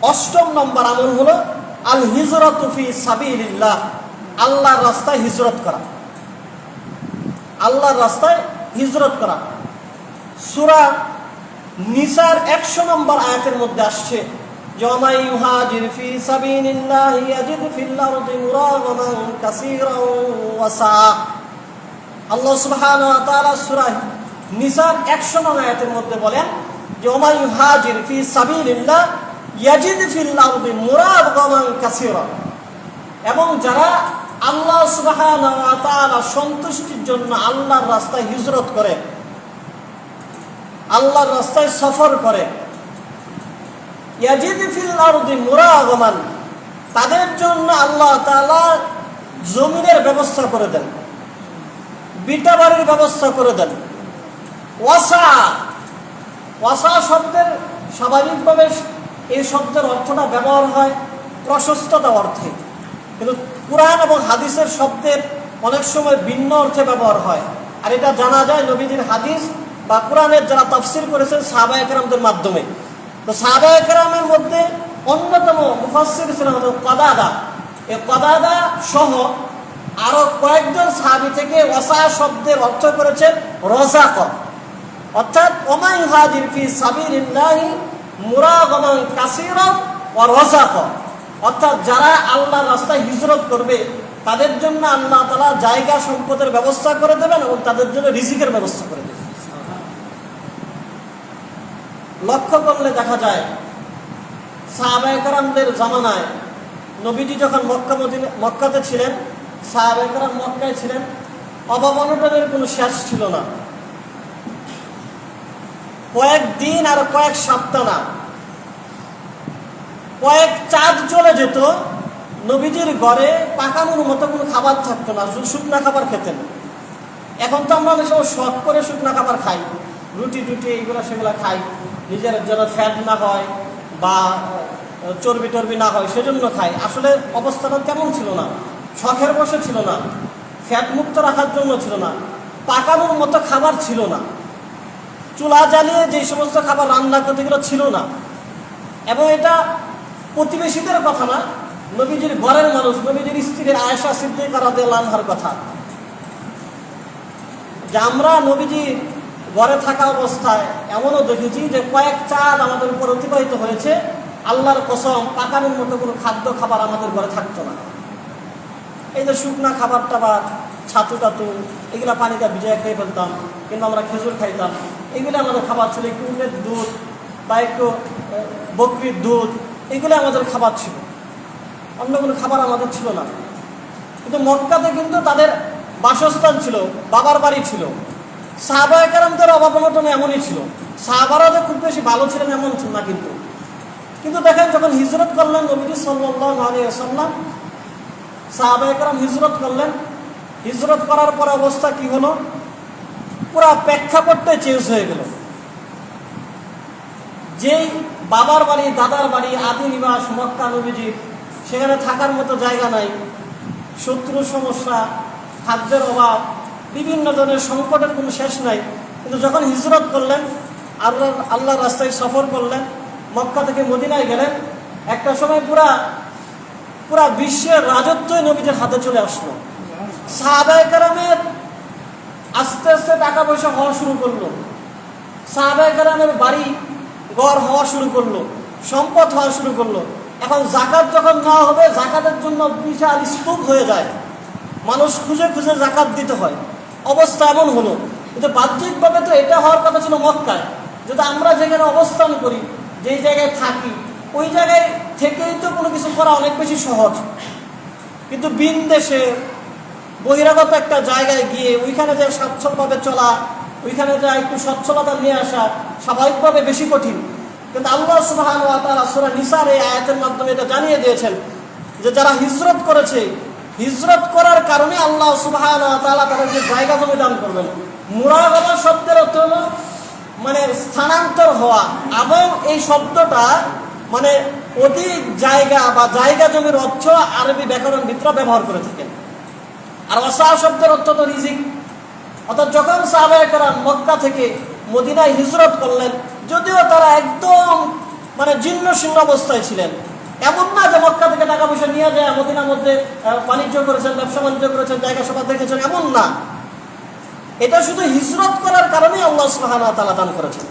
অষ্টম নম্বর আমল হলো আল হিজরাতু ফি সাবিলিল্লাহ, আল্লাহর রাস্তায় হিজরত করা। আল্লাহর রাস্তায় হিজরত করা সূরা নিসার 100 নম্বর আয়াতের মধ্যে আসছে, ওয়ামান ইউহাজির ফি সাবিলিল্লাহি ইয়াজিদ ফিল আরদি মুরাগামান কাসীরান ওয়া সাআ। আল্লাহ সুবহানাহু ওয়া তাআলা সূরা নিসার 100 নম্বর আয়াতের মধ্যে বলেন যে ওয়ামান ইউহাজির ফি সাবিলিল্লাহ ইয়াজিদ ফিল আরদি মুরাগামান কাসীরা, এবং যারা আল্লাহ সুবহানাহু ওয়া তাআলা সন্তুষ্টির জন্য আল্লাহর রাস্তায় হিজরত করে, আল্লাহর রাস্তায় সফর করে, ইয়াজিদ ফিল আরদি মুরাগামান, তাদের জন্য আল্লাহ তাআলা জমিনের ব্যবস্থা করে দেন, বিটা বাড়ির ব্যবস্থা করে দেন। ওয়াসা, ওয়াসা শব্দের স্বাভাবিকভাবে এই শব্দের অর্থটা ব্যবহার হয় প্রশস্ততা অর্থে, কিন্তু কুরআন এবং হাদিসের শব্দের অনেক সময় ভিন্ন অর্থে ব্যবহার হয়। আর এটা জানা যায় নবীজির হাদিস বা কোরআনের যারা তাফসীর করেছেন সাহাবায়ে কেরামদের মাধ্যমে। তো সাহাবায়ে কেরামের মধ্যে অন্যতম মুফাসসির ছিলেন কাদাদা। এই কাদাদা সহ আরো কয়েকজন সাহাবী থেকে ওয়াসা শব্দের অর্থ করেছেন রাযাক, অর্থাৎ ওমান ইউহাজির ফি সাবিলিল্লাহি মুরাগামান কাসীরান ওয়া রাযাক, অর্থাৎ যারা আল্লাহর রাস্তায় হিজরত করবে তাদের জন্য আল্লাহ তাআলা জায়গা সম্পদের ব্যবস্থা করে দেবেন এবং তাদের জন্য রিজিকের ব্যবস্থা করে দেবেন। লক্ষ্য করলে দেখা যায় সাহাবায়ে কেরামদের জামানায় নবীজি যখন মক্কাতে ছিলেন, সাহাবায়ে কেরাম মক্কায় ছিলেন, অভাব অনটনের কোনো শেষ ছিল না। কয়েকদিন আর কয়েক সপ্তাহ না, কয়েক চাঁদ চলে যেত, নবীজির ঘরে পাকানোর মতো কোনো খাবার থাকতো না, শুকনা খাবার খেতেন। এখন তো আমরা অনেক সময় শখ করে শুকনা খাবার খাই, রুটি টুটি এইগুলো সেগুলো খাই, নিজের যেন ফ্যাট না হয় বা চর্বি টর্বি না হয় সেজন্য খাই। আসলে অবস্থাটা তেমন ছিল না, শখের বসে ছিল না, ফ্যাট মুক্ত রাখার জন্য ছিল না, পাকানোর মতো খাবার ছিল না, চুলা জ্বালিয়ে যে সমস্ত খাবার রান্না করতে গেলে ছিল না। এবং এটা প্রতিবেশীদের কথা না, নবীজির ঘরের মানুষ, নবীজির স্ত্রী আয়েশা সিদ্দিকা রাদিয়াল্লাহু আনহার কথা, যে আমরা নবীজি ঘরে থাকা অবস্থায় এমনও দেখেছি যে কয়েক চাঁদ আমাদের উপর অতিবাহিত হয়েছে, আল্লাহর কসম পাকানোর মতো কোনো খাদ্য খাবার আমাদের ঘরে থাকতো না। এই যে শুকনা খাবার টাবার, ছাতু টাতু, এগুলা পানিটা ভিজিয়ে খেয়ে ফেলতাম, কিন্তু আমরা খেজুর খাইতাম, এগুলো আমাদের খাবার ছিল। একটু উটের দুধ বা একটু বকরির দুধ, এগুলো আমাদের খাবার ছিল, অন্য কোনো খাবার আমাদের ছিল না। কিন্তু মক্কাতে কিন্তু তাদের বাসস্থান ছিল, বাবার বাড়ি ছিল। সাহাবায়ে কেরামদের অভাব অনটন এমনই ছিল, সাহাবারা যে খুব বেশি ভালো ছিলেন এমন ছিল না। কিন্তু দেখেন যখন হিজরত করলেন নবীজি সাল্লাল্লাহু আলাইহি ওয়াসাল্লাম, সাহাবায়ে কেরাম হিজরত করলেন, হিজরত করার পর অবস্থা কি হলো, পুরা প্রেক্ষাপটটাই চেঞ্জ হয়ে গেল। যেই বাবার বাড়ি, দাদার বাড়ি, আদি নিবাস মক্কা নবীজির, সেখানে থাকার মতো জায়গা নাই, শত্রু সমস্যা, খাদ্যের অভাব, বিভিন্ন ধরনের সংকটের কোনো শেষ নাই। কিন্তু যখন হিজরত করলেন, আল্লাহর রাস্তায় সফর করলেন, মক্কা থেকে মদিনায় গেলেন, একটা সময় পুরা বিশ্বের রাজত্বই নবীজির হাতে চলে আসলো। সাহাবায়ে কেরামের আস্তে আস্তে টাকা পয়সা হওয়া শুরু করলো, সাহাবায়ে কেরামের বাড়ি ঘর হওয়া শুরু করলো, সম্পদ হওয়া শুরু করলো। এখন যাকাত যখন নেওয়া হবে, যাকাতের জন্য বিশাল স্তূপ হয়ে যায়, মানুষ খুঁজে খুঁজে যাকাত দিতে হয়, অবস্থা এমন হলো। কিন্তু বাহ্যিকভাবে তো এটা হওয়ার কথা ছিল মক্কায়, যদি আমরা যেখানে অবস্থান করি, যেই জায়গায় থাকি, ওই জায়গায় থেকেই তো কোনো কিছু করা অনেক বেশি সহজ। কিন্তু ভিন দেশে বহিরাগত একটা জায়গায় গিয়ে ওইখানে যে সচ্ছলভাবে চলা, ওইখানে যে একটু সচ্ছলতা নিয়ে আসা স্বাভাবিকভাবে বেশি কঠিন। কিন্তু আল্লাহ সুবহানাহু ওয়া তাআলা সূরা নিসার এই আয়াতের মাধ্যমে এটা জানিয়ে দিয়েছেন যে যারা হিজরত করেছে, হিজরত করার কারণে আল্লাহ সুবহানাহু ওয়া তাআলা তাদেরকে জায়গা জমি দান করবেন। মুরাগাবা শব্দের অর্থ হলো মানে স্থানান্তর হওয়া, এবং এই শব্দটা মানে অধিক জায়গা বা জায়গা জমির অর্থ আরবি ব্যাকরণবিদরা ব্যবহার করে থাকেন। আর ওয়াসা শব্দের অর্থ তো রিজিক। অর্থাৎ যখন সাহাবায়ে কেরাম মক্কা থেকে মদিনায় হিজরত করলেন, যদিও তারা একদম মানে জীর্ণ শীর্ণ অবস্থায় ছিলেন। এমন না যে মক্কা থেকে টাকা পয়সা নিয়ে যায় মদিনার মধ্যে বাণিজ্য করেছেন, ব্যবসা বাণিজ্য করেছেন, জায়গা সভা দেখেছেন, এমন না। এটা শুধু হিজরত করার কারণেই আল্লাহ সুবহানাহু ওয়া তাআলা দান করেছেন।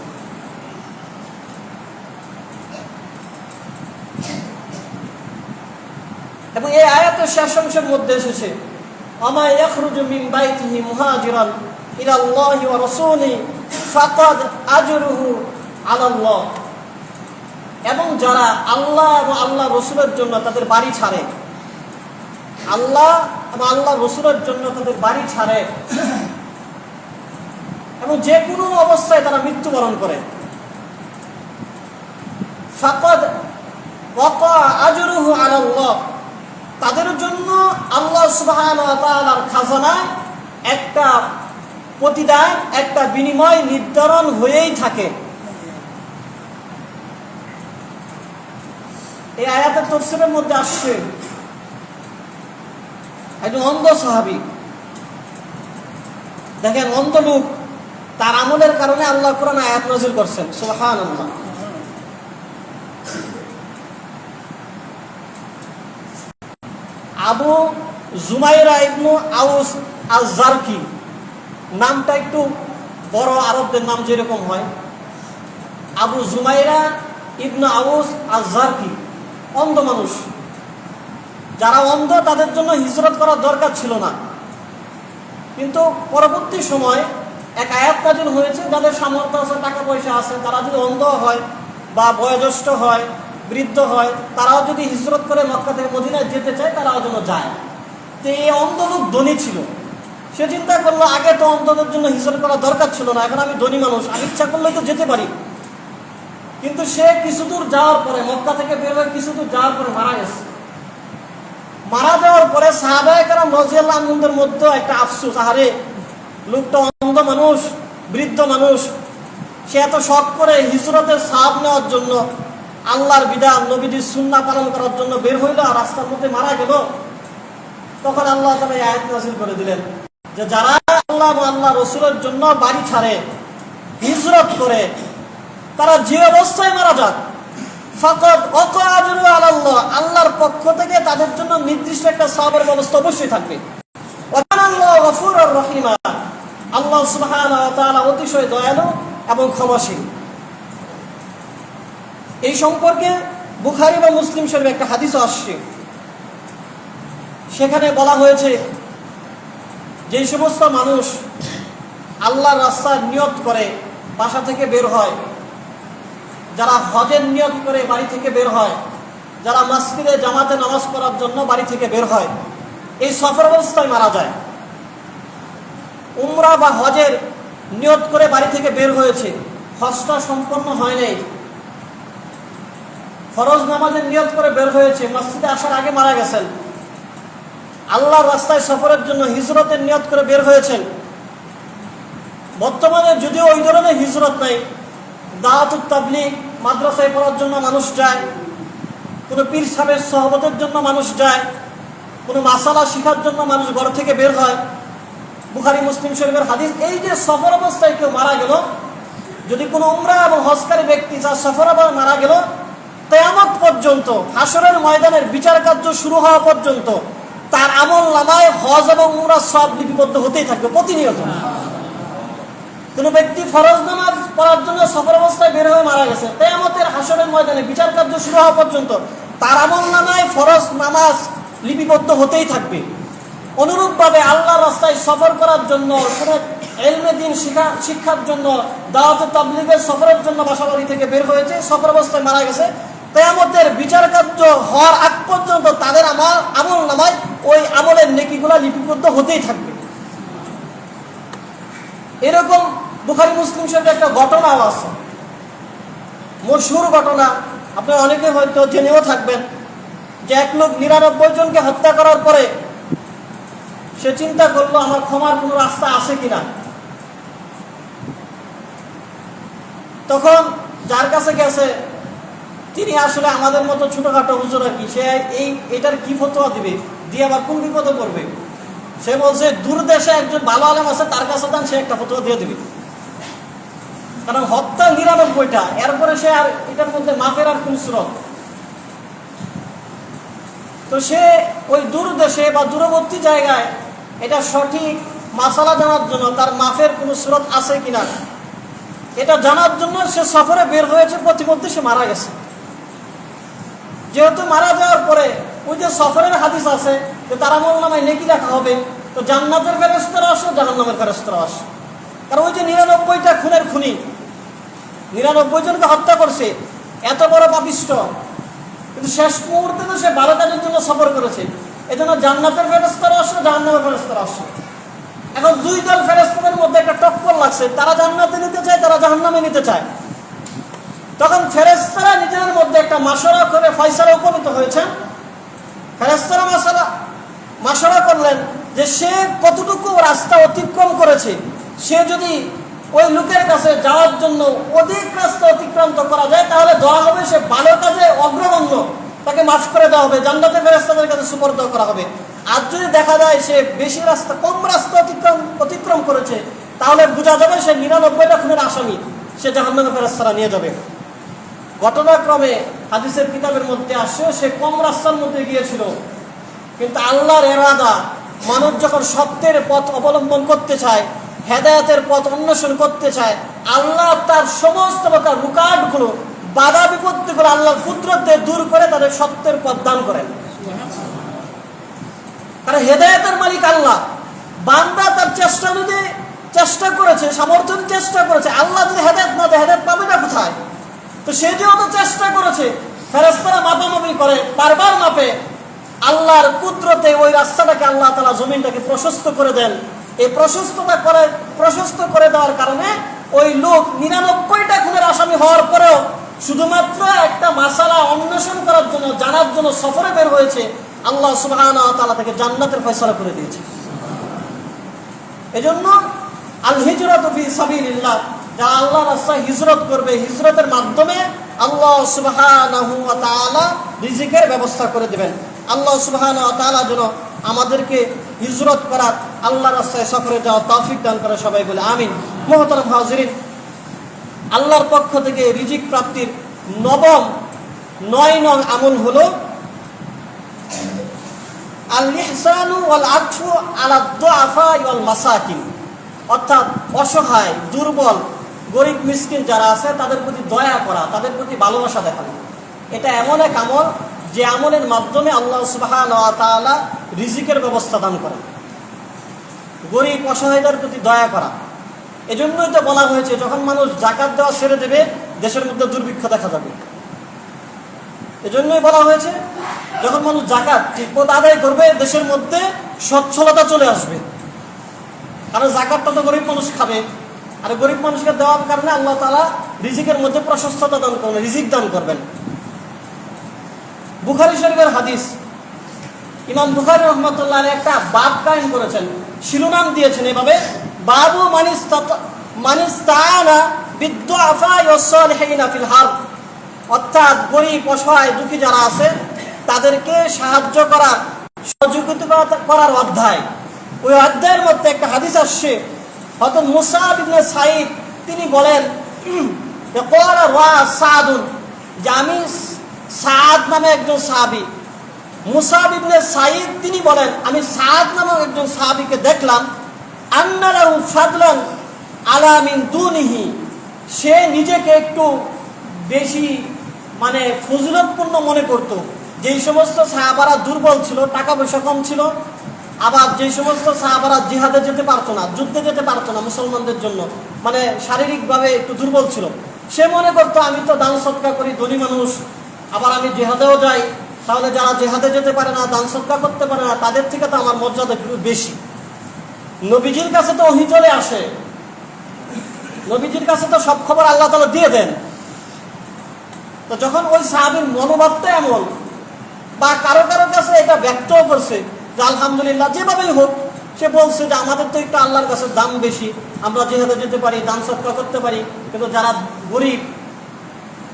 এবং এই আয়াতের শেষ অংশের মধ্যে এসেছে আমা ইয়াখরুজু মিন বাইতিহি মুহাজিরান ইলাল্লাহি ওয়া রাসূলিহি ফাকাদ আজরুহু আলাল্লাহ। এবং যারা আল্লাহ এবং আল্লাহ রসুলের জন্য তাদের বাড়ি ছাড়ে, আল্লাহ এবং আল্লাহ রসুলের জন্য তাদের বাড়ি ছাড়ে এবং যে কোনো অবস্থায় তারা মৃত্যুবরণ করে, ফাকাদ ওয়াকা আজরুহু আলাল্লাহ, তাদের জন্য আল্লাহ সুবহানাহু ওয়া তাআলার খাজানায় একটা প্রতিদান, একটা বিনিময় নির্ধারণ হয়েই থাকে। এই আয়াতের তাফসীরের মধ্যে আসছে একজন অন্ধ সাহাবী, দেখেন অন্ধ লোক, তার আমলের কারণে আল্লাহ কোরআন আয়াত নাযিল করছেন, সুবহানাল্লাহ। আবু জুমাইরা ইবনু আউস আজ-জারকি, নামটা একটু বড় আরবদের নাম যেরকম হয়। আবু জুমাইরা ইবনু আউস আজ-জারকি, অন্ধ মানুষ। যারা অন্ধ তাদের জন্য হিজরত করার দরকার ছিল না, কিন্তু পরবর্তী সময় এক আয়াত নাযিল হয়েছে, যাদের সামর্থ্য আছে, টাকা পয়সা আছে, তারা যদি অন্ধ হয় বা বয়োজ্যেষ্ঠ হয়, বৃদ্ধ হয়, তারাও যদি হিজরত করে মক্কা থেকে মদিনায় যেতে চায়, তারাও যেন যায়। তো এই অন্ধ লোক ধনী ছিল, সে চিন্তা করলো আগে তো অন্ধদের জন্য হিজরত করার দরকার ছিল না, এখন আমি ধনী মানুষ, আমি ইচ্ছা করলে তো যেতে পারি। কিন্তু সে কিছু দূর যাওয়ার পরে, মক্কা থেকে বের হয়ে কিছু দূর যাওয়ার পরে মারা গেছে। মারা যাওয়ার পরে সাহাবায়ে কেরাম রাদিয়াল্লাহু আনহুদের মধ্যে একটা আফসোস, আরে লোকটা অন্ধ মানুষ, বৃদ্ধ মানুষ, সে এত শখ করে হিজরতের সওয়াব নেওয়ার জন্য, আল্লাহর বিধান নবীজির সুন্নাহ পালন করার জন্য বের হইল, আর রাস্তার মধ্যে মারা গেল। তখন আল্লাহ তাআলা এই আয়াত নাযিল করে দিলেন যে যারা আল্লাহ এবং আল্লাহ রসুলের জন্য বাড়ি ছাড়ে, হিজরত করে, তারা যে অবস্থায় মারা যাক, ফাকাদ ওয়াকা আজরুহু আলাল্লাহ, আল্লাহর পক্ষ থেকে তাদের জন্য নির্দিষ্ট একটা সওয়াবের ব্যবস্থা অবশ্যই থাকবে। ওয়া কানা আল্লাহু গফুরুর রহিমা, আল্লাহ সুবহানাহু ওয়া তাআলা অতিশয় দয়ালু এবং ক্ষমাশীল। এই সম্পর্কে বুখারী বা মুসলিম শরীফে একটা হাদিসও আসছে, সেখানে বলা হয়েছে যে সমস্ত মানুষ আল্লাহর রাস্তার নিয়ত করে বাসা থেকে বের হয়, যারা হজের নিয়ত করে বাড়ি থেকে বের হয়, যারা মসজিদে জামাতে নামাজ পড়ার জন্য বাড়ি থেকে বের হয়, এই সফর অবস্থায় মারা যায়। উমরা বা হজের নিয়ত করে বাড়ি থেকে বের হয়েছে, হজটা সম্পন্ন হয় নাই, ফরজ নামাজের নিয়ত করে বের হয়েছে, মসজিদে আসার আগে মারা গেছেন। আল্লাহর রাস্তায় সফরের জন্য হিজরতের নিয়ত করে বের হয়েছেন। বর্তমানে যদিও ওই ধরনের হিজরত নাই, দাওয়াতুত তাবলীগ মাদ্রাসায় পড়ার জন্য মানুষ যায়, কোনো পীর সাহেবের সহবতের জন্য মানুষ যায়, কোনো মাসালা শিখার জন্য মানুষ ঘর থেকে বের হয়। বুখারী মুসলিম শরীফের হাদিস, এই যে সফর অবস্থায় কেউ মারা গেল, যদি কোনো উমরা এবং হজকারী ব্যক্তি যার সফর অবস্থায় মারা গেল, কিয়ামত পর্যন্ত, হাসরের ময়দানের বিচার কার্য শুরু হওয়া পর্যন্ত তার আমল নামায় হজ এবং উমরার সব লিপিবদ্ধ হতেই থাকবে প্রতিনিয়ত। কোন ব্যক্তি ফরজ নামাজ পড়ার জন্য সফর অবস্থায় বের হয়ে মারা গেছে, কিয়ামতের হাসরের ময়দানে বিচার কার্য শুরু হওয়া পর্যন্ত তার আমল নামায় ফরজ নামাজ লিপিবদ্ধ হতেই থাকবে। অনুরূপভাবে আল্লাহর রাস্তায় সফর করার জন্য, কোনো ইলমে দ্বীন শিক্ষার জন্য, দাওয়াতে তাবলীগের সফরের জন্য বাসাবাড়ি থেকে বের হয়েছে, সফর অবস্থায় মারা গেছে, কিয়ামতের বিচার কার্য হওয়ার আগ পর্যন্ত তাদের আমল নামায় ওই আমলের নেকিগুলা লিপিবদ্ধ হতেই থাকবে। এরকম বুখারী মুসলিম শরীফে একটা ঘটনাও আছে, মশহুর ঘটনা, আপনারা অনেকে হয়তো জেনেও থাকবেন, যে এক লোক 99 জনকে হত্যা করার পরে সে চিন্তা করলো আমার ক্ষমার কোনো রাস্তা আছে কিনা। তখন যার কাছে গেছে, তিনি আসলে আমাদের মতো ছোটখাটো হুজুর আর কি, সে এটার কি ফতোয়া দিবে, দিয়ে আবার কোন বিপদে পড়বে। সে বলছে দূর দেশে একজন ভালো আলেম আছে, তার কাছে দেন, সে একটা ফতোয়া দিয়ে দিবে। কারণ হত্যা 99টা, এরপরে সে আর এটার মধ্যে মাফের আর কোন সুরত। তো সে ওই দূর দেশে বা দূরবর্তী জায়গায় এটা সঠিক মাসালা জানার জন্য, তার মাফের কোনো সুরত আছে কিনা এটা জানার জন্য সে সফরে বের হয়েছে, প্রতিমধ্যে সে মারা গেছে। যেহেতু মারা যাওয়ার পরে ওই যে সফরের হাদিস আছে যে তার আমলনামায় নেকি লেখা হবে, তো জান্নাতের ফেরেশতারা আসে, জাহান্নামের ফেরেশতারা আসে। কারণ ওই যে 99টা খুনের খুনি, 99 জনকে হত্যা করছে, এত বড় পাপিষ্ঠ, কিন্তু শেষ মুহূর্তে তো সে ভালো কাজের জন্য সফর করেছে। এজন্য জান্নাতের ফেরেশতারা আসে, জাহান্নামের ফেরেশতারা আসে। এখন দুই দল ফেরেশতাদের মধ্যে একটা টক্কর লাগছে, তারা জান্নাতে নিতে চায়, তারা জাহান্নামে নিতে চায়। তখন ফেরেশতারা নিজেদের মধ্যে একটা মাশওয়ারা করে ফয়সালা উপনীত হয়েছেন। ফেরেশতারা মাশওয়ারা করলেন যে সে কতটুকু রাস্তা অতিক্রম করেছে, সে যদি ওই লোকের কাছে যাওয়ার জন্য অধিক রাস্তা অতিক্রান্ত করা যায় তাহলে দেওয়া হবে, সে ভালো কাজে অগ্রগণ্য, তাকে মাফ করে দেওয়া হবে, জান্নাতের ফেরেশতাদের কাছে সুপর্দ করা হবে। আর যদি দেখা যায় সে বেশি রাস্তা, কম রাস্তা অতিক্রম করেছে, তাহলে বোঝা যাবে সে 99টা খুনের আসামি, সে জাহান্নামের ফেরেশতারা নিয়ে যাবে। ঘটনাক্রমে হাদিসের কিতাবের মধ্যে আসে সে কম রাস্তার মধ্যে গিয়েছিল, কিন্তু আল্লাহর এরাদা, মানুষ যখন সত্যের পথ অবলম্বন করতে চায়, হেদায়েতের পথ অন্বেষণ করতে চায়, আল্লাহ তার সমস্ত প্রকার রুকাটগুলো, বাধা বিপত্তিগুলো আল্লাহর কুদরতে দূর করে তাদের সত্যের পথ দান করেন। কারণ হেদায়েতের মালিক আল্লাহ, বান্দা তার চেষ্টা অনুযায়ী চেষ্টা করেছে, সামর্থ্য চেষ্টা করেছে। আল্লাহ যদি হেদায়েত না দেয়, হেদায়েত পাবে না কোথায়? তো সে যেহেতু চেষ্টা করেছে, ফেরেশতারা মাপামাপি করে, বারবার মাপে, আল্লাহর কুদরতে ওই রাস্তাটাকে আল্লাহ তাআলা জমিনটাকে প্রশস্ত করে দেন। এই প্রশস্ত করে দেওয়ার কারণে ওই লোক 99টা খুনের আসামি হওয়ার পরেও শুধুমাত্র একটা মাসালা অন্বেষণ করার জন্য, জানার জন্য সফরে বের হয়েছে, আল্লাহ সুবহানাহু ওয়া তাআলা তাকে জান্নাতের ফয়সালা করে দিয়েছে। এজন্য আল হিজরাতু ফি সাবিলিল্লাহ, যারা আল্লাহর রাস্তায় হিজরত করবে, হিজরতের মাধ্যমে আল্লাহ সুবহানাহু ওয়া তাআলা রিজিকের ব্যবস্থা করে দেবেন। আল্লাহ সুবহানাহু ওয়া তাআলা যেন আমাদেরকে হিজরত করার, আল্লাহর রাস্তায় সফরে যাওয়ার তৌফিক দান করে, সবাই বলে আমিন। মুহতারাম হাজিরিন, আল্লাহর পক্ষ থেকে রিজিক প্রাপ্তির 9 নং আমল হলো আল ইহসানু ওয়াল আতফু আলা দুআফা ওয়াল মাসাকিন, অর্থাৎ অসহায়, দুর্বল, গরিব মিসকিন যারা আছে তাদের প্রতি দয়া করা, তাদের প্রতি ভালোবাসা দেখানো। এটা এমন এক আমল যে আমলের মাধ্যমে আল্লাহ সুবহানাহু ওয়া তাআলা রিজিকের ব্যবস্থা দান করেন। গরিব অসহায়দের প্রতি দয়া করা, এজন্যই তো বলা হয়েছে যখন মানুষ যাকাত দেওয়া ছেড়ে দেবে দেশের মধ্যে দুর্ভিক্ষ দেখা যাবে। এজন্যই বলা হয়েছে যখন মানুষ যাকাত ঠিকমতো আদায় করবে দেশের মধ্যে সচ্ছলতা চলে আসবে। কারণ যাকাতটা তো গরিব মানুষ খাবে, আর গরিব মানুষকে দেওয়ার কারণে আল্লাহ তাআলা রিজিকের মধ্যে প্রশস্ততা দান করবেন, রিজিক দান করবেন। বুখারী শরীফের হাদিস, ইমাম বুখারী রাহমাতুল্লাহ আলাইহি একটা বাব কায়েম করেছেন, শিরোনাম দিয়েছেন এভাবে, বাবু মানিস্তানা বিদ্দুআফা ওয়াস সালিহিনা ফিল হারব, অর্থাৎ গরিব অসহায় দুঃখী যারা আছে তাদেরকে সাহায্য করার, সহযোগিতা করার অধ্যায়। ওই অধ্যায়ের মধ্যে একটা হাদিস আসছে, হযরত মুসাব ইবনে সাঈদ তিনি বলেন যে ক্বালা ওয়া সাদুন, যে আমি সাদ নামে একজন সাহাবী, মুসাব ইবনে সাঈদ তিনি বলেন আমি সাদ নামে একজন সাহাবীকে দেখলাম, আন্না লাহু ফাদলান আলা মিন দুনিহি, সে নিজেকে একটু বেশি ফজিলতপূর্ণ মনে করত। যেই সমস্ত সাহাবারা দুর্বল ছিল, টাকা পয়সা কম ছিল, আবার যেই সমস্ত সাহাবারা জিহাদে যেতে পারতো না, যুদ্ধে যেতে পারতো না মুসলমানদের জন্য, শারীরিকভাবে একটু দুর্বল ছিল, সে মনে করতো আমি তো দান সদকা করি, ধনী মানুষ, আবার আমি জিহাদেও যাই, তাহলে যারা জিহাদে যেতে পারে না, দান সদকা করতে পারে না, তাদের থেকে তো আমার মর্যাদা একটু বেশি। নবীজির কাছে তো ওহী চলে আসে, নবীজির কাছে তো সব খবর আল্লাহ তাআলা দিয়ে দেন। তো যখন ওই সাহাবীর মনোভাবটা এমন, বা কারো কারো কাছে এটা ব্যক্তও করছে যে আলহামদুলিল্লাহ, যেভাবেই হোক সে বলছে যে আমাদের তো একটু আল্লাহর কাছে দাম বেশি, আমরা জিহাদে যেতে পারি, দান সদকা করতে পারি, কিন্তু যারা গরিব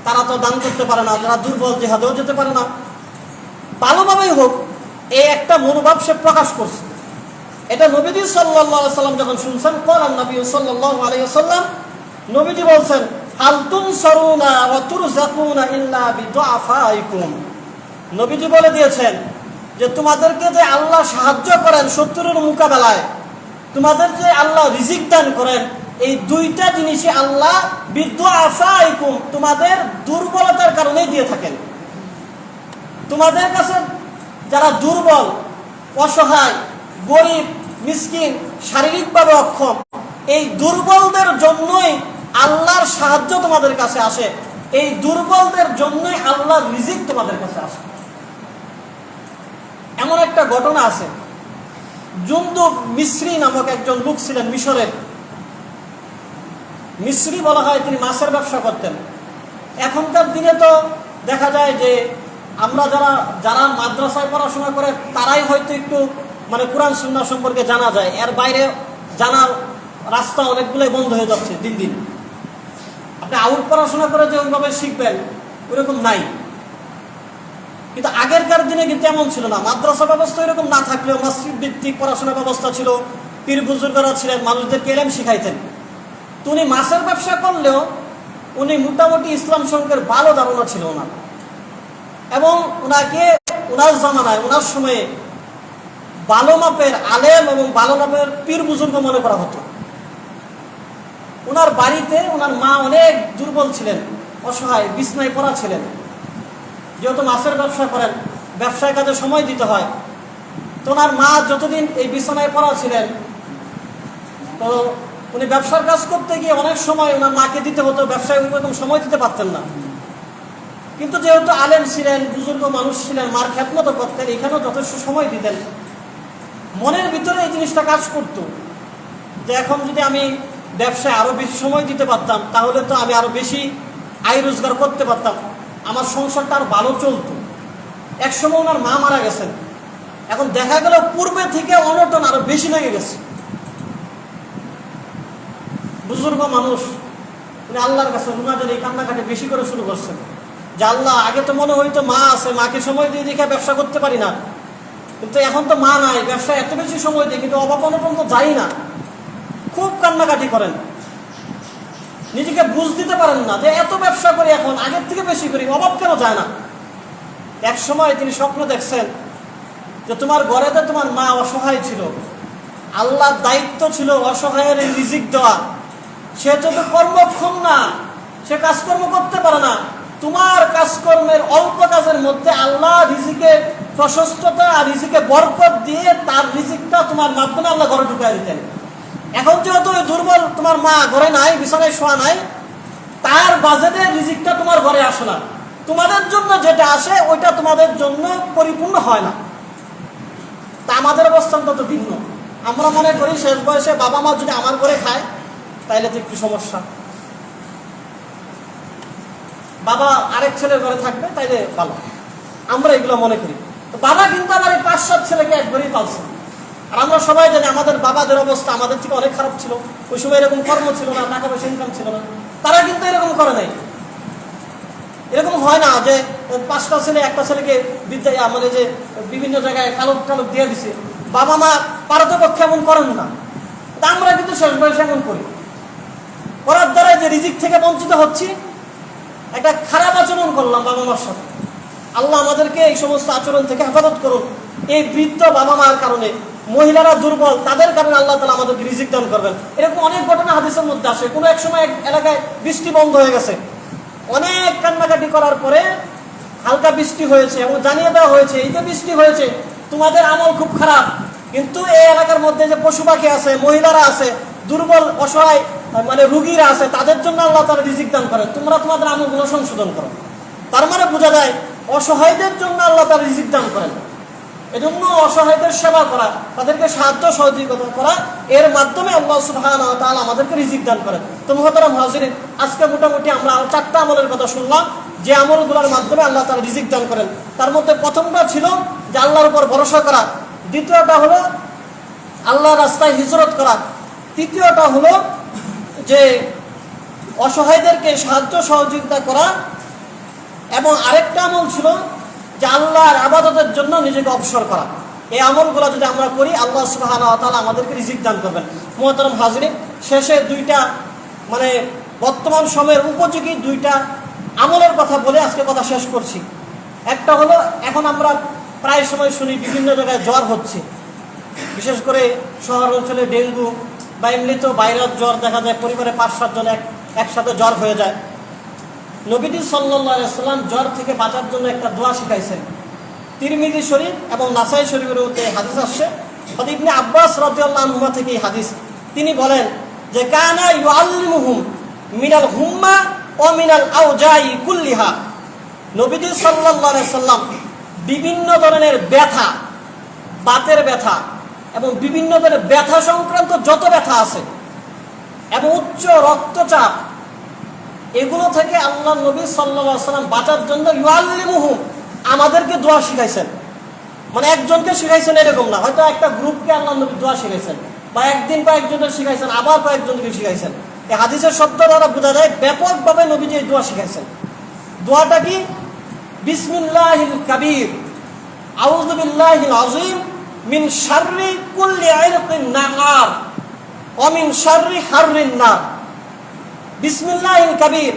তারা তো দান করতে পারে না, যারা দুর্বল জিহাদেও যেতে পারে না। ভালোভাবেই হোক এই একটা মনোভাব সে প্রকাশ করছে। এটা নবীজি সাল্লাল্লাহু আলাইহি ওয়াসাল্লাম যখন শুনছেন, ক্বালা নবী সাল্লাল্লাহু আলাইহি ওয়াসাল্লাম নবীজি বলছেন, হাল তুনসারুনা ওয়া তুরযাকুনা ইল্লা বিদুআফাইকুম। নবীজি বলে দিয়েছেন যে তোমাদেরকে যে আল্লাহ সাহায্য করেন শত্রুর মোকাবেলায়, তোমাদের যে আল্লাহ রিজিক দান করেন, এই দুইটা জিনিসই আল্লাহ বিদুআফাইকুম তোমাদের দুর্বলতার কারণেই দিয়ে থাকেন। তোমাদের কাছে যারা দুর্বল, অসহায়, গরিব, মিসকিন, শারীরিকভাবে অক্ষম, এই দুর্বলদের জন্যই আল্লাহর সাহায্য তোমাদের কাছে আসে, এই দুর্বলদের জন্যই আল্লাহর রিজিক তোমাদের কাছে আসে। এমন একটা ঘটনা আছে, জুনদুব মিসরি নামক একজন লোক ছিলেন মিশরের। মিসরি বলা হয়, তিনি মাছের ব্যবসা করতেন। এখনকার দিনে তো দেখা যায় যে আমরা যারা মাদ্রাসায় পড়াশোনা করে তারাই হয়তো একটু মানে কোরআন সুন্নাহ সম্পর্কে জানা যায়, এর বাইরে জানার রাস্তা অনেকগুলোই বন্ধ হয়ে যাচ্ছে দিন দিন। আপনি আউট পড়াশোনা করে যে ওইভাবে শিখবেন ওইরকম নাই। কিন্তু আগেরকার দিনে কিন্তু এমন ছিল না, মাদ্রাসা ব্যবস্থা এরকম না থাকলেও মসজিদ ভিত্তিক পড়াশোনা ব্যবস্থা ছিল, পীর বুজুর্গরা ছিলেন, মানুষদেরকে ইলম শিখাইতেন। তো উনি মাছের ব্যবসা করলেও উনি মোটামুটি ইসলাম সম্পর্কে ভালো ধারণা ছিল ওনার, এবং ওনাকে ওনার জামানায় ওনার সময়ে ভালো মাপের আলেম এবং ভালো মাপের পীর বুজুর্গ মনে করা হতো। ওনার বাড়িতে ওনার মা অনেক দুর্বল ছিলেন, অসহায়, বিছনায় পড়া ছিলেন। যেহেতু মাছের ব্যবসা করেন, ব্যবসায় কাজে সময় দিতে হয়, তো ওনার মা যতদিন এই বিছানায় পড়া ছিলেন, তো উনি ব্যবসার কাজ করতে গিয়ে অনেক সময় ওনার মাকে দিতে হতো, ব্যবসায় ওইরকম সময় দিতে পারতেন না। কিন্তু যেহেতু আলেম ছিলেন, বুজুর্গ মানুষ ছিলেন, মার খেদমত করতেন, এখানেও যথেষ্ট সময় দিতেন। মনের ভিতরে এই জিনিসটা কাজ করত যে এখন যদি আমি ব্যবসায় আরো বেশি সময় দিতে পারতাম তাহলে তো আমি আরো বেশি আয় রোজগার করতে পারতাম, আমার সংসারটা আরো ভালো চলতো। একসময় ওনার মা মারা গেছেন, এখন দেখা গেল পূর্বে থেকে অনটন আরো বেশি লেগে গেছে। বুজুর্গ মানুষ, উনি আল্লাহর কাছে ওনাদের এই কান্নাকাটি বেশি করে শুরু করছেন যে আল্লাহ, আগে তো মনে হইতো মা আছে, মাকে সময় দিয়ে দেখে ব্যবসা করতে পারি না, কিন্তু এখন তো মা নাই, ব্যবসা এত বেশি সময় দিই কিন্তু অভাব অনটন তো যাই না। খুব কান্নাকাটি করেন, নিজেকে বুঝ দিতে পারেন না যে এত ব্যবসা করি, এখন আগের থেকে বেশি করি, অভাব কেন যায় না। এক সময় তিনি স্বপ্ন দেখছেন যে তোমার ঘরেতে তোমার মা অসহায় ছিল, আল্লাহর দায়িত্ব ছিল অসহায়ের রিজিক দেওয়া, সে যদি কর্মক্ষম না, সে কাজকর্ম করতে পারে না, তোমার কাজকর্মের অল্প কাজের মধ্যে আল্লাহ রিজিকের প্রশস্ততা আর রিজিকে বরকত দিয়ে তার রিজিকটা তোমার মাধ্যমে আল্লাহ ঘরে ঢুকাই দিতেন। এখন যেহেতু দুর্বল, তোমার মা ঘরে নাই, বিছানায় শোয়া নাই, তার বাজেটে রিজিকটা তোমার ঘরে আসে না, তোমাদের জন্য যেটা আসে ওইটা তোমাদের জন্য পরিপূর্ণ হয় না। তা আমাদের অবস্থানটা তো ভিন্ন। আমরা মনে করি শেষ বয়সে বাবা মা যদি আমার ঘরে খায় তাইলে তো একটু সমস্যা, বাবা আরেক ছেলের ঘরে থাকবে তাইলে ভালো, আমরা এগুলো মনে করি। তো বাবা কিন্তু আমার এই 5-7 ছেলেকে একবারই পালছে। আর আমরা সবাই জানি আমাদের বাবাদের অবস্থা আমাদের থেকে অনেক খারাপ ছিল, ওই সময় এরকম কর্ম ছিল না, টাকা পয়সা ইনকাম ছিল না, তারা কিন্তু এরকম করে নাই। এরকম হয় না যে 5টা ছেলে একটা ছেলেকে বিদ্যা মানে যে বিভিন্ন জায়গায় কালক টালক দিয়ে দিছে, বাবা মা পারতপক্ষে এমন করেন না। তা আমরা কিন্তু শেষ বয়সে এমন করি, করার দ্বারা যে রিজিক থেকে বঞ্চিত হচ্ছি, একটা খারাপ আচরণ করলাম বাবা মার সাথে। আল্লাহ আমাদেরকে এই সমস্ত আচরণ থেকে হেফাজত করুন। এই বৃদ্ধ বাবা মার কারণে, মহিলারা দুর্বল, তাদের কারণে আল্লাহ তাআলা আমাদেরকে রিজিক দান করবেন। এরকম অনেক ঘটনা হাদিসের মধ্যে আসে। কোনো এক সময় এক এলাকায় বৃষ্টি বন্ধ হয়ে গেছে, অনেক কান্নাকাটি করার পরে হালকা বৃষ্টি হয়েছে এবং জানিয়ে দেওয়া হয়েছে এই যে বৃষ্টি হয়েছে, তোমাদের আমল খুব খারাপ, কিন্তু এই এলাকার মধ্যে যে পশু পাখি আছে, মহিলারা আছে, দুর্বল অসহায় মানে রুগীরা আছে, তাদের জন্য আল্লাহ তাআলা রিজিক দান করেন, তোমরা তোমাদের আমলগুলো সংশোধন করো। তার মানে বোঝা যায় অসহায়দের জন্য আল্লাহ তাআলা রিজিক দান করেন। এজন্য অসহায়দের সেবা করা, তাদেরকে সাহায্য সহযোগিতা করা, এর মাধ্যমে আল্লাহ সুবহানাহু ওয়া তাআলা আমাদেরকে রিজিক দান করেন। তো মুহতারাম হাজিরিন, আজকে মোটামুটি আমরা 4টা আমলের কথা শুনলাম যে আমলগুলোর মাধ্যমে আল্লাহ তাআলা রিজিক দান করেন। তার মধ্যে প্রথমটা ছিল যে আল্লাহর উপর ভরসা করা, দ্বিতীয়টা হলো আল্লাহর রাস্তায় হিজরত করা, তৃতীয়টা হলো যে অসহায়দেরকে সাহায্য সহযোগিতা করা, এবং আরেকটা আমল ছিল যে আল্লাহর ইবাদতের জন্য নিজেকে অবসর করা। এই আমলগুলো যদি আমরা করি আল্লাহ সুবহানাহু ওয়া তাআলা আমাদেরকে রিজিক দান করবেন। মুহতারাম হাজিরিন, শেষে 2টা মানে বর্তমান সময়ের উপযোগী দুইটা আমলের কথা বলে আজকে কথা শেষ করছি। একটা হলো, এখন আমরা প্রায় সময় শুনি বিভিন্ন জায়গায় জ্বর হচ্ছে, বিশেষ করে শহর অঞ্চলে ডেঙ্গু বা এমনিতেও ভাইরাস জ্বর দেখা যায়, পরিবারে 5-7 জন একসাথে জ্বর হয়ে যায়। নবীজি সাল্লাল্লাহু আলাইহি সাল্লাম জ্বর থেকে বাঁচার জন্য একটা দোয়া শিখাইছেন। তিরমিজি শরীফ এবং নাসাই শরীফের মধ্যে হাদিস আসছে, হযরত ইবনে আব্বাস রাদিয়াল্লাহু আনহুমা থেকে এই হাদিস। তিনি বলেন যে কানা ইউআল্লিমুহুম মিনাল হুম্মা ওয়া মিনাল আওজাই কুল্লিহা। নবীজি সাল্লাল্লাহু আলাইহি সাল্লাম বিভিন্ন ধরনের ব্যথা, বাতের ব্যথা এবং বিভিন্ন ধরনের ব্যথা সংক্রান্ত যত ব্যথা আছে এবং উচ্চ রক্তচাপ, এগুলো থেকে আল্লাহ নবী সাল্লাল্লাহু আলাইহি সাল্লাম বাঁচার জন্য ইউআল্লিমুহুম আমাদেরকে দোয়া শিখাইছেন। মানে একজনকে শিখাইছেন এরকম না, হয়তো একটা গ্রুপকে আল্লাহ নবী দোয়া শিখাইছেন, বা একদিন কয়েকজনকে শিখাইছেন, আবার কয়েকজনকে শিখাইছেন। এই হাদিসের শব্দ দ্বারা বোঝা যায় ব্যাপকভাবে নবীজি এই দোয়া শিখাইছেন। দোয়াটা কি? বিসমিল্লাহিল কাবীর আউযু বিল্লাহিল আযীম মিন শাররি কুল্লি ইরকিন নাআর ওয়া মিন শাররি হাররিন নার। বিসমিল্লাহিল কাবীর,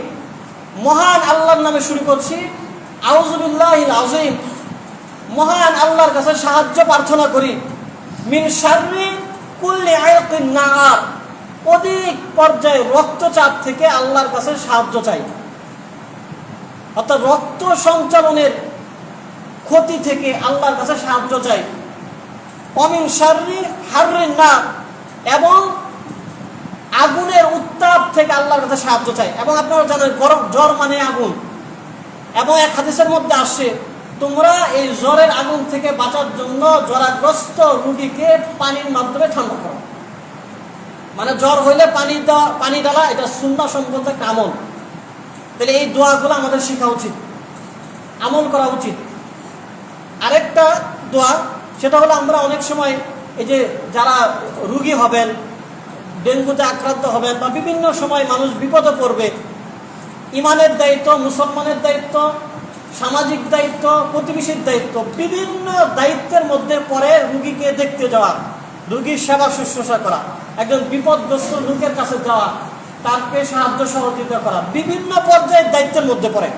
মহান আল্লাহর নামে শুরু করছি। আউযু বিল্লাহিল আযীম, মহান আল্লাহর কাছে সাহায্য প্রার্থনা করি। মিন শাররি কুল্লি ইরকিন নাআর, অধিক পর্যায়ে রক্তচাপ থেকে আল্লাহর কাছে সাহায্য চাই, অর্থাৎ রক্ত সঞ্চালনের ক্ষতি থেকে আল্লাহর কাছে সাহায্য চাই। অমিন শাররি হাররিন নার, এবং আগুনের উত্তাপ থেকে আল্লাহর কাছে সাহায্য চাই। এবং আপনারা জানেন জ্বর মানে আগুন, এবং এক হাদিসের মধ্যে আসছে তোমরা এই জ্বরের আগুন থেকে বাঁচার জন্য জ্বরাগ্রস্ত রোগীকে পানির মাধ্যমে ঠান্ডা করো। মানে জ্বর হইলে পানি ডালা, এটা সুন্নাহ সম্পর্কে একটা আমল। তাহলে এই দোয়াগুলো আমাদের শেখা উচিত, আমল করা উচিত। আরেকটা দোয়া, সেটা হলো আমরা অনেক সময় এই যে যারা রোগী হবেন, ডেঙ্গুতে আক্রান্ত হবেন, বা বিভিন্ন সময় মানুষ বিপদে পড়বে, ইমানের দায়িত্ব, মুসলমানের দায়িত্ব, সামাজিক দায়িত্ব, প্রতিবেশীর দায়িত্ব, বিভিন্ন দায়িত্বের মধ্যে পড়ে রোগীকে দেখতে যাওয়া, রোগীর সেবা শুশ্রূষা করা, একজন বিপদগ্রস্ত লোকের কাছে যাওয়া, তাকে সাহায্য সহযোগিতা করা, বিভিন্ন পর্যায়ের দায়িত্বের মধ্যে পড়ে।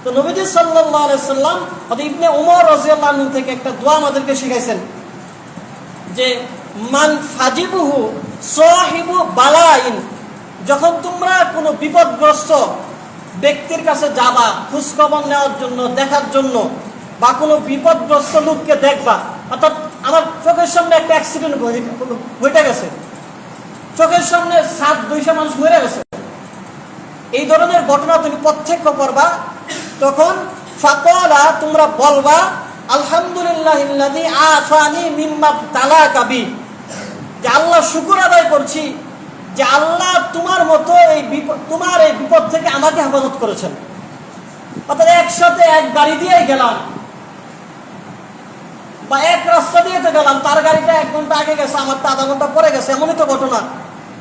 তো নবীজি সাল্লাল্লাহু আলাইহি সাল্লাম হযরত ইবনে উমর রাদিয়াল্লাহু আনহু থেকে একটা দোয়া আমাদেরকে শিখাইছেন যে মান ফাজিবুহু সাহিবু বালাইন, যখন তোমরা কোনো বিপদগ্রস্ত ব্যক্তির কাছে যাবা খোঁজখবর নেওয়ার জন্য, দেখার জন্য, বা কোনো বিপদগ্রস্ত লোককে দেখবা, অর্থাৎ আমার চোখের সামনে একটা অ্যাক্সিডেন্ট ঘটে গেছে, চোখের সামনে 700 মানুষ মরে গেছে, এই ধরনের ঘটনা তুমি প্রত্যক্ষ করবা, তখন ফাকালা, তোমরা বলবা আলহামদুলিল্লাহিল্লাযী আফানি মিম্মা তালাকা বি, যে আল্লাহ শুকর আদায় করছি যে আল্লাহ তোমার মতো তোমার এই বিপদ থেকে আমাকে হেফাজত করেছেন। অর্থাৎ একসাথে এক গাড়ি দিয়েই গেলাম, বা এক রাস্তা দিয়ে তো গেলাম, তার গাড়িটা 1 ঘন্টা আগে গেছে, আমার তো আধা ঘন্টা পরে গেছে, এমনই তো ঘটনা।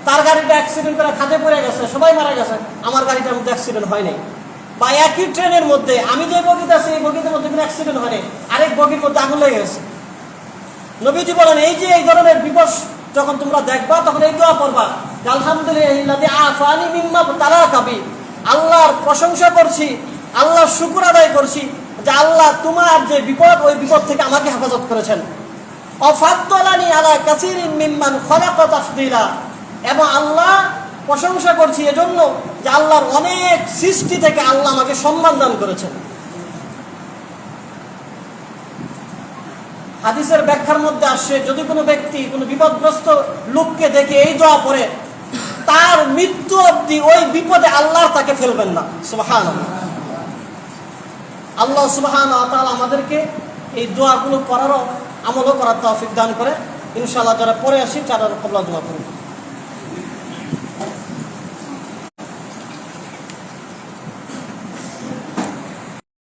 তার গাড়িটা অ্যাক্সিডেন্ট করে খাদে পড়ে গেছে, সবাই মারা গেছে, আমার গাড়িটার মধ্যে অ্যাক্সিডেন্ট হয় নাই। বা একই ট্রেনের মধ্যে আমি যে বগিতে আছি, এই বগিতে মধ্যে কোনো অ্যাক্সিডেন্ট হয়নি, আরেক বগির মধ্যে আগুন লেগে গেছে। নবীজি বলেন এই যে এই ধরনের বিপদ যখন তোমরা দেখবা, তখন এই দোয়া পড়বা যে আলহামদুলিল্লাহিল্লাযী আফানি মিম্মা তালাকা বি, আল্লাহর প্রশংসা করছি, আল্লাহর শুকর আদায় করছি যে আল্লাহ তোমার যে বিপদ, ওই বিপদ থেকে আমাকে হেফাজত করেছেন। অফাদ্দালানি আলা কাসীরিন মিম্মান খালাকা তাফদীলা, এবং আল্লাহ প্রশংসা করছি এজন্য যে আল্লাহর অনেক সৃষ্টি থেকে আল্লাহ আমাকে সম্মান দান করেছেন। হাদিসের ব্যাখ্যার মধ্যে আসছে যদি কোনো ব্যক্তি কোনো বিপদগ্রস্ত লোককে দেখে এই দোয়া পড়ে, তার মৃত্যু অবধি ওই বিপদে আল্লাহ তাকে ফেলবেন না। সুবহানাল্লাহ। আল্লাহ সুবহানাহু ওয়া তাআলা আমাদেরকে এই দোয়াগুলো করারও আমলও করার তৌফিক দান করে। ইনশাআল্লাহ যারা পড়ে আসি তারা কবুল করুন।